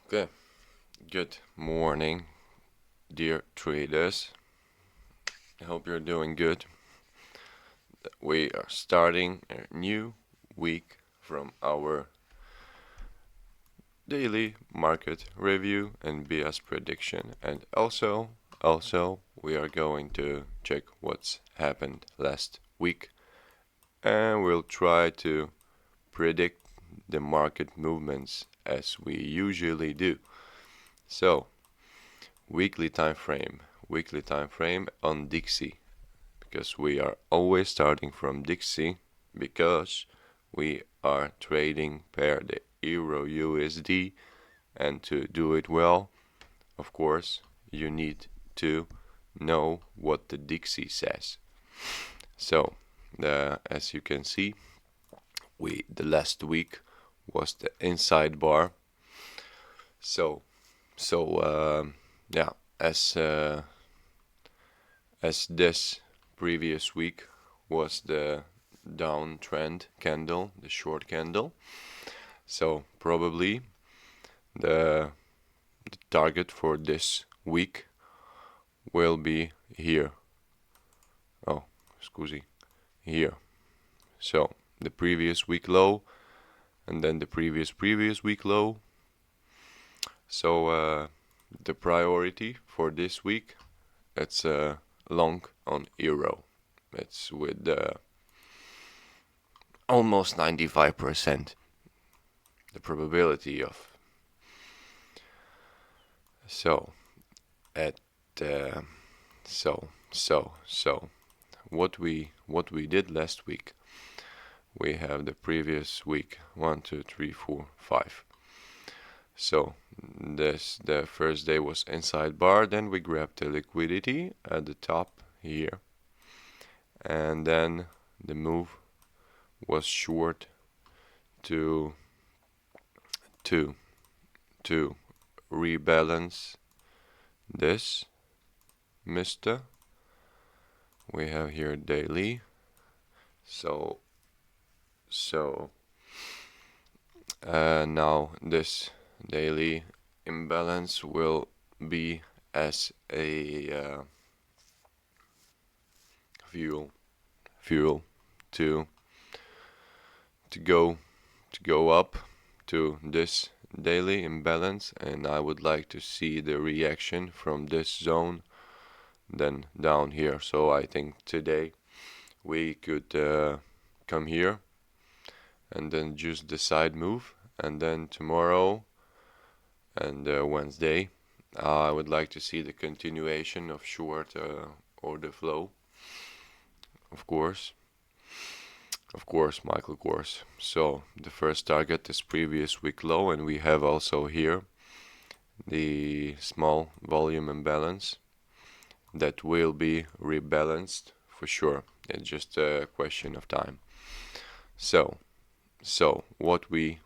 Okay, good morning, dear traders. I hope you're doing good. We are starting a new week from our daily market review and BS prediction, and also we are going to check what's happened last week, and we'll try to predict the market movements as we usually do. So, weekly time frame on Dixie, because we are always starting from Dixie, because we are trading pair the Euro USD, and to do it well, of course, you need to know what the Dixie says. So, as you can see, the last week was the inside bar. So yeah, as this previous week was the downtrend candle, the short candle. So probably the target for this week will be here. Oh, scusi, here. So the previous week low, and then the previous week low. So the priority for this week, it's long on euro. It's with almost 95% the probability of. So at what we did last week, we have the previous week 1, 2, 3, 4, 5. So the first day was inside bar, then we grabbed the liquidity at the top here, and then the move was short to rebalance this mister. We have here daily, so now this daily imbalance will be as a fuel to go up to this daily imbalance, and I would like to see the reaction from this zone then down here. So I think today we could come here and then just the side move, and then tomorrow and Wednesday I would like to see the continuation of short order flow, of course, Michael, of course. So the first target is previous week low, and we have also here the small volume imbalance that will be rebalanced for sure. It's just a question of time. So what we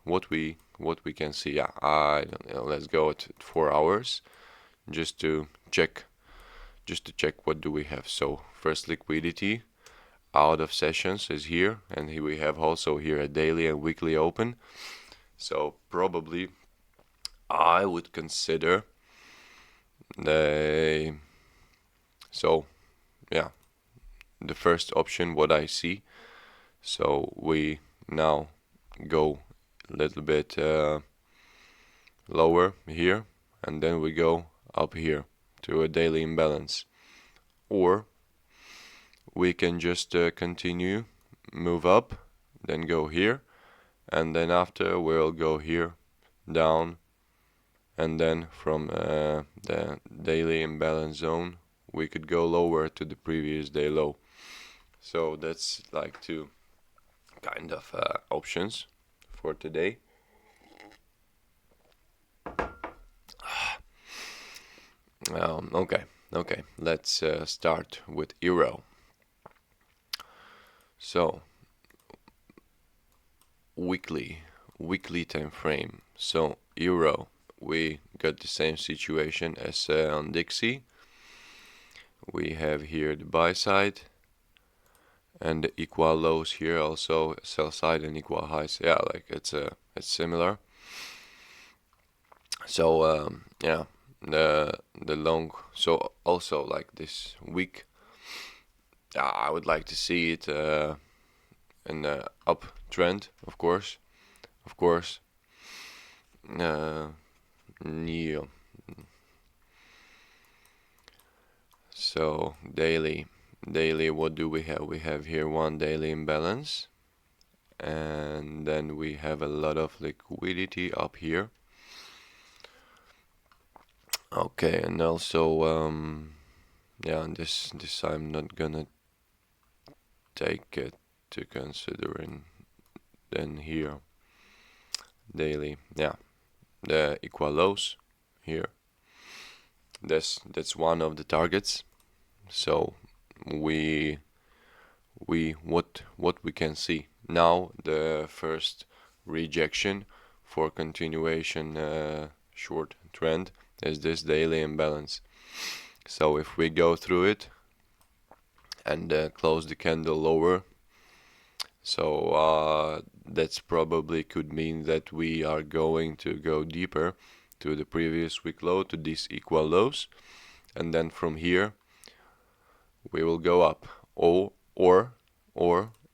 can see, yeah, I don't know, let's go at 4 hours just to check what do we have. So first liquidity out of sessions is here, and here we have also here a daily and weekly open. So probably I would consider the first option what I see. So we now go a little bit lower here, and then we go up here to a daily imbalance, or we can just continue, move up, then go here, and then after we'll go here down, and then from the daily imbalance zone we could go lower to the previous day low. So that's like two kind of options for today. Okay, let's start with euro. So weekly time frame. So euro, we got the same situation as on Dixie. We have here the buy side and the equal lows here, also sell side and equal highs. Yeah, like it's similar. So yeah, the long, so also like this week, I would like to see it in the uptrend, of course, of course. Yeah. So daily, what do we have? We have here one daily imbalance, and then we have a lot of liquidity up here. Okay, and also yeah, this I'm not gonna take it to considering. Then here daily, yeah, the equal lows here. That's one of the targets. So we what we can see now, the first rejection for continuation short trend is this daily imbalance. So if we go through it and close the candle lower, so that's probably could mean that we are going to go deeper to the previous week low, to these equal lows, and then from here we will go up. Or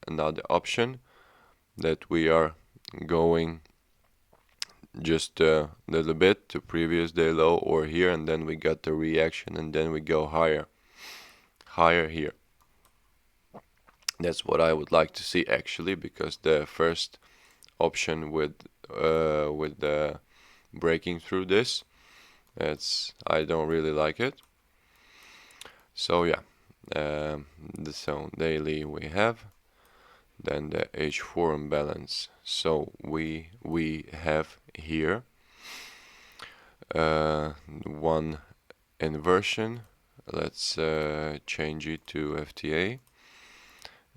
another option, that we are going just a little bit to previous day low or here, and then we got the reaction, and then we go higher here. That's what I would like to see actually, because the first option with the breaking through this, I don't really like it. So yeah, the zone daily we have, then the H4 imbalance. So we have here one inversion. Let's change it to FTA,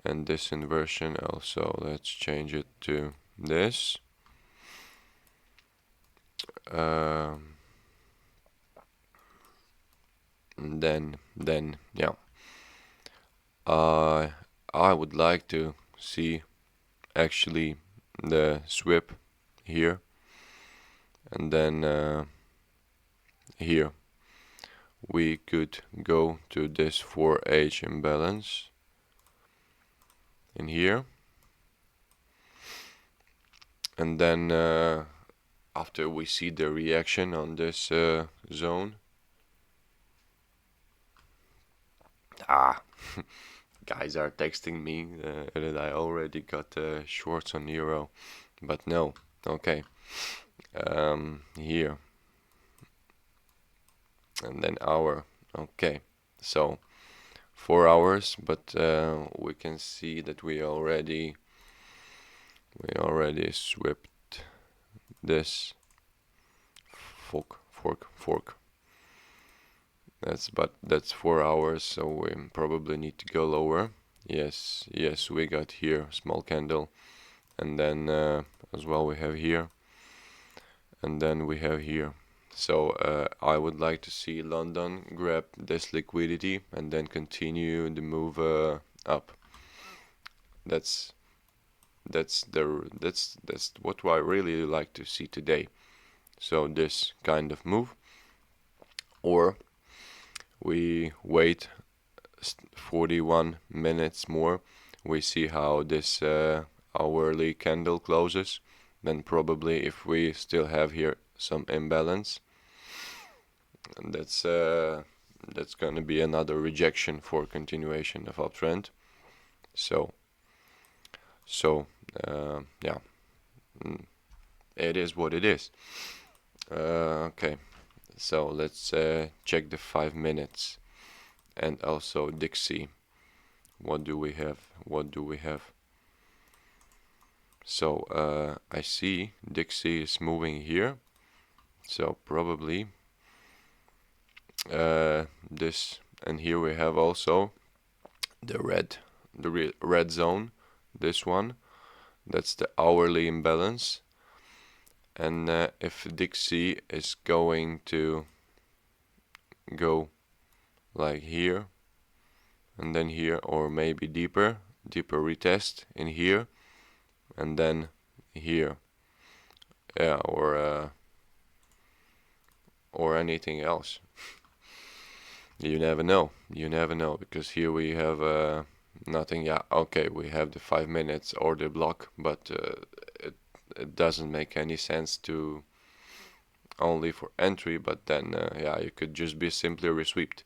and this inversion also let's change it to this. Then yeah, I would like to see actually the SWIP here, and then here we could go to this 4H imbalance in here, and then after we see the reaction on this zone, guys are texting me that I already got shorts on euro, but no. Okay, here, and then hour. Okay, so 4 hours, but we can see that we already swept this fork. That's 4 hours, so we probably need to go lower. Yes, we got here small candle, and then as well we have here, and then we have here. So I would like to see London grab this liquidity and then continue the move up. That's what I really like to see today. So this kind of move, or we wait 41 minutes more, we see how this hourly candle closes, then probably if we still have here some imbalance, and that's gonna be another rejection for continuation of uptrend. So yeah, it is what it is. Okay, so let's check the 5 minutes, and also Dixie. What do we have? So I see Dixie is moving here, so probably this, and here we have also the red zone, this one, that's the hourly imbalance. And if Dixie is going to go like here, and then here, or maybe deeper retest in here, and then here, yeah, or or anything else. You never know. You never know, because here we have nothing. Yeah, okay, we have the 5 minutes order block, but it doesn't make any sense to only for entry, but then yeah, you could just be simply reswept.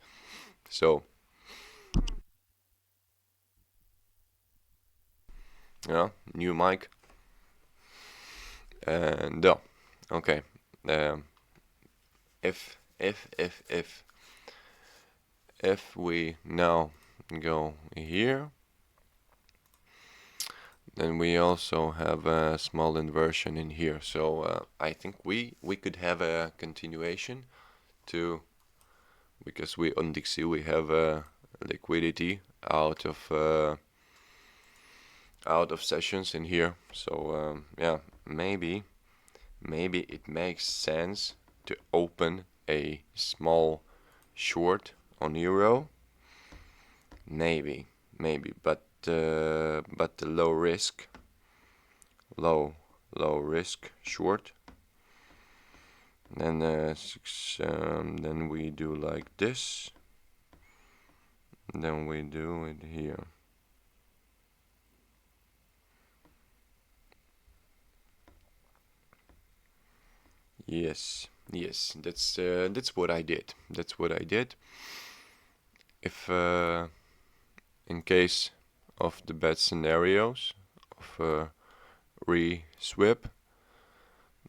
So yeah, new mic, and yeah, okay. Um, if we now go here, then we also have a small inversion in here. So I think we could have a continuation to, because we on Dixie we have liquidity out of sessions in here. So yeah, maybe it makes sense to open a small short on euro. Maybe, but the low risk short. Then then we do like this. Then we do it here. Yes, that's what I did. That's what I did. If in case of the bad scenarios of re-swap,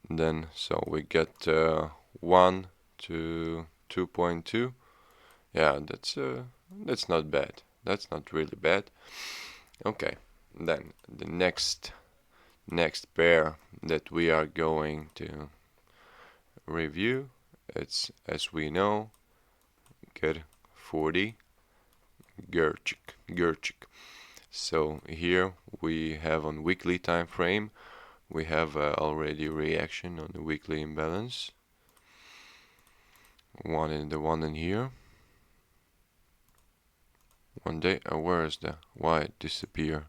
then so we get 1 to 2.2. Yeah, that's not bad. That's not really bad. Okay, then the next pair that we are going to review, it's, as we know, GER40, GER40. So here we have on weekly time frame, we have already reaction on the weekly imbalance. One in here. One day, where is the, why it disappear?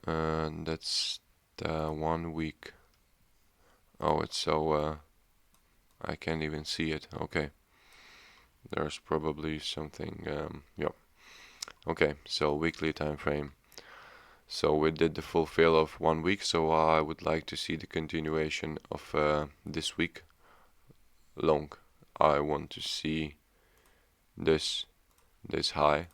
That's the 1 week. Oh, it's so I can't even see it. Okay, there's probably something. Yeah. Okay, so weekly time frame. So we did the fulfill of 1 week. So I would like to see the continuation of this week long. I want to see this high.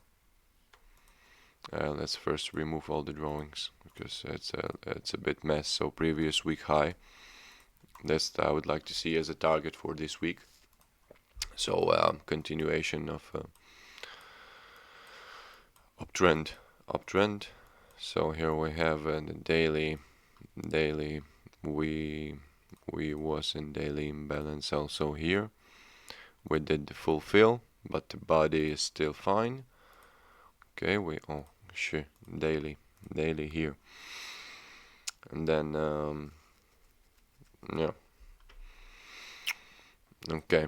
Let's first remove all the drawings because it's a bit mess. So previous week high. That's I would like to see as a target for this week. So continuation of uptrend. So here we have the daily. We was in daily imbalance also here. We did the fulfill, but the body is still fine. Okay, daily here, and then yeah. Okay,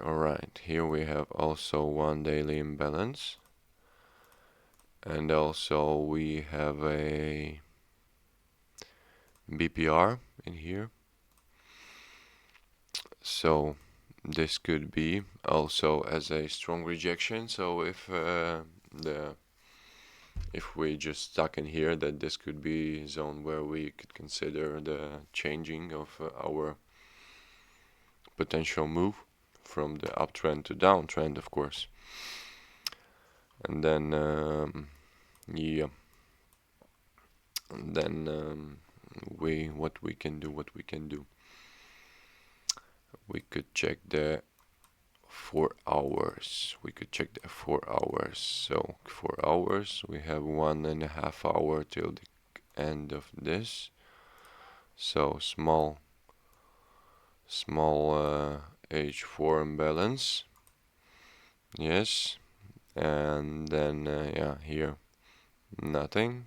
alright. Here we have also one daily imbalance. And also we have a BPR in here. So this could be also as a strong rejection. So if we just stuck in here, that this could be a zone where we could consider the changing of our potential move from the uptrend to downtrend, of course. And then yeah, and then what we can do, we could check the 4 hours. So 4 hours, we have 1.5 hour till the end of this. So small H4 imbalance. Yes, and then yeah, here nothing.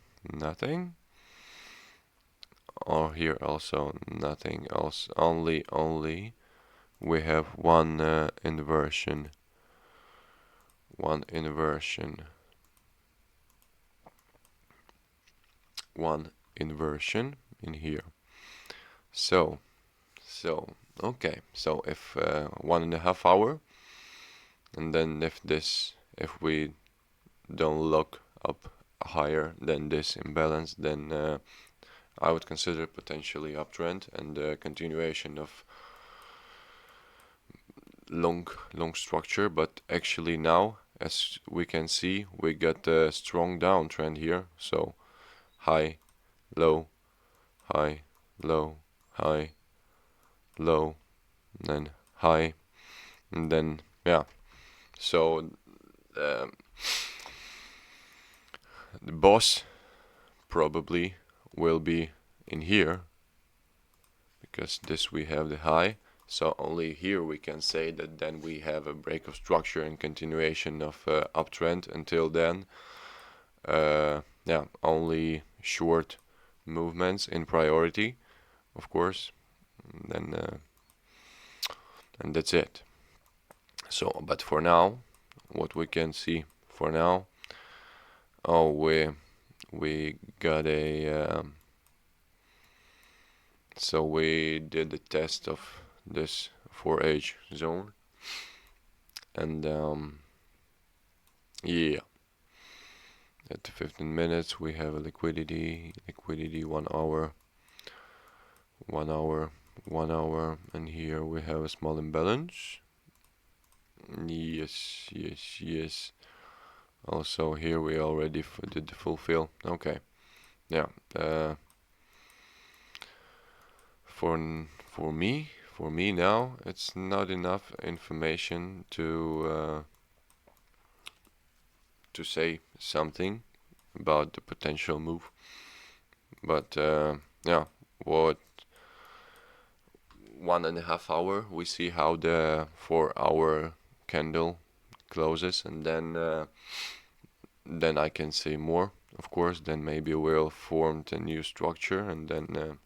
Or here also nothing else. Only we have one inversion. One inversion in here. So So okay, so if 1.5 hour, and then if we don't look up higher than this imbalance, then I would consider potentially uptrend and continuation of long structure. But actually now, as we can see, we got a strong downtrend here. So high, low, high, low, high, low, then high, and then yeah. So um, the boss probably will be in here, because this we have the high. So only here we can say that then we have a break of structure and continuation of uptrend. Until then, yeah, only short movements in priority, of course. And then and that's it. So, but for now, what we can see for now, oh, we got a so we did the test of this 4H zone, and yeah, at 15 minutes we have a liquidity 1 hour, 1 hour, 1 hour, and here we have a small imbalance. Yes, yes, yes. Also here we already did the fulfill. Okay, yeah. For me now, it's not enough information to say something about the potential move. But yeah, what 1.5 hour, we see how the 4-hour candle closes, and then I can say more. Of course, then maybe we'll form a new structure, and then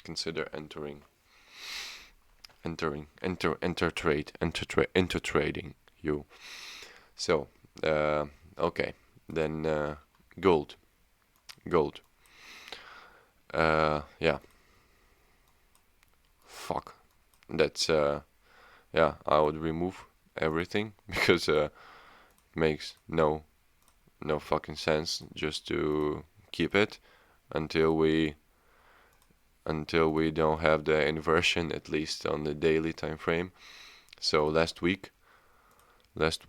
consider enter trading you. So okay, then gold. Yeah, fuck, that's yeah, I would remove everything because makes no fucking sense just to keep it until we don't have the inversion, at least on the daily time frame. So last week that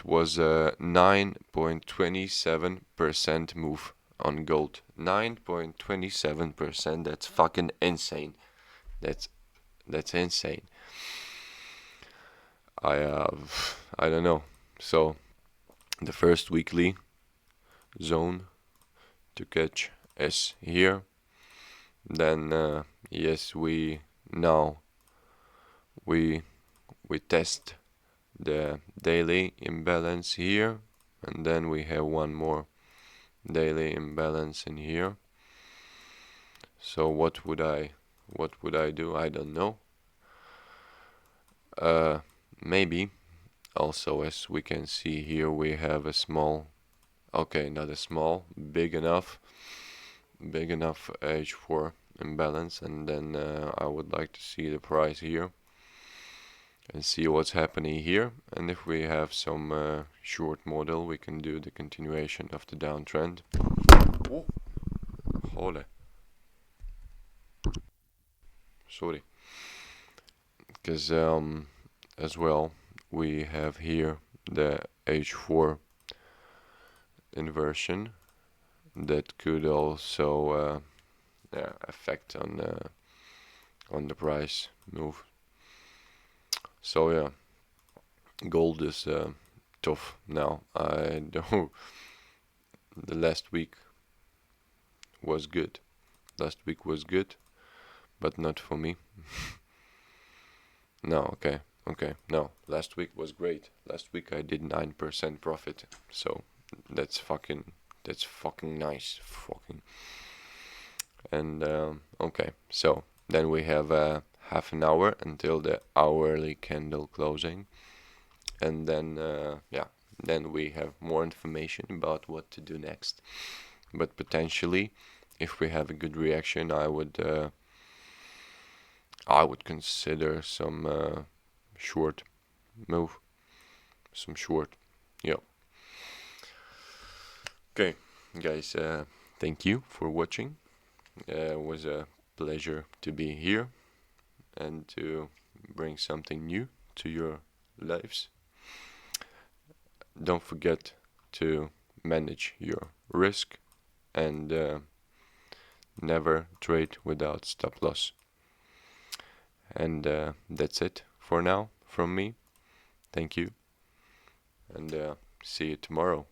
was a 9.27% move on gold. 9.27%. That's fucking insane. That's insane. I don't know. So the first weekly zone to catch is here. Then yes, we test the daily imbalance here, and then we have one more daily imbalance in here. So what would I do? I don't know. Maybe also, as we can see here, we have a small, okay, not a small, big enough H4 imbalance, and then I would like to see the price here and see what's happening here. And if we have some short model, we can do the continuation of the downtrend. Oh, holy, sorry, because as well we have here the H4 inversion that could also affect on the price move. So yeah, gold is tough now. I don't. The last week was good. But not for me. No, okay. No, last week was great. Last week I did 9% profit. So that's fucking nice. Fucking. And okay, so then we have half an hour until the hourly candle closing, and then yeah, then we have more information about what to do next. But potentially, if we have a good reaction, I would I would consider some short move, some short. Yeah. Okay, guys. Thank you for watching. It was a pleasure to be here and to bring something new to your lives. Don't forget to manage your risk and never trade without stop loss. And that's it for now from me. Thank you, and see you tomorrow.